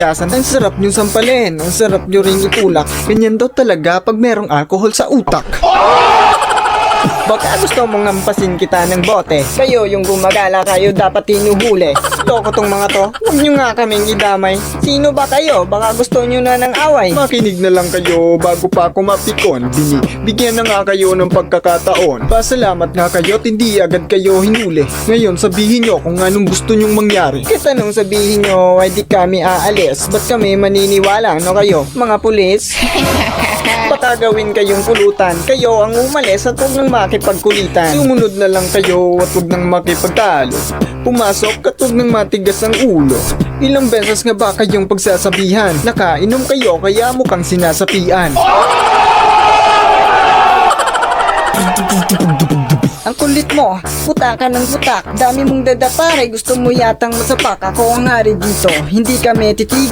Ang sarap nyo sampalin, ang sarap nyo ring itulak. Ganyan daw talaga pag merong alcohol sa utak. Baka gusto mong ngampasin kita ng bote. Kayo yung gumagala, kayo dapat hinuhuli. Loko tong mga to, huwag nyo nga kaming idamay. Sino ba kayo? Baka gusto nyo na ng away. Makinig na lang kayo bago pa ako mapikon. Bigyan na nga kayo ng pagkakataon. Pasalamat nga kayo at hindi agad kayo hinuli. Ngayon sabihin nyo kung anong gusto nyong mangyari. Kahit anong sabihin nyo ay di kami aalis. Ba't kami maniniwala, no kayo? Mga pulis? Baka gawin kayong pulutan. Kayo ang umalis at huwag nang makipagkulitan. Sumunod na lang kayo at huwag nang makipagtalo. Pumasok at huwag nang matigas ang ulo. Ilang beses nga ba kayong pagsasabihan? Nakainom kayo kaya mukhang sinasapian. Ang kulit mo, putak ka ng putak. Dami mong dadapare, gusto mo yatang masapak. Ako ang hari dito, hindi kami titigil.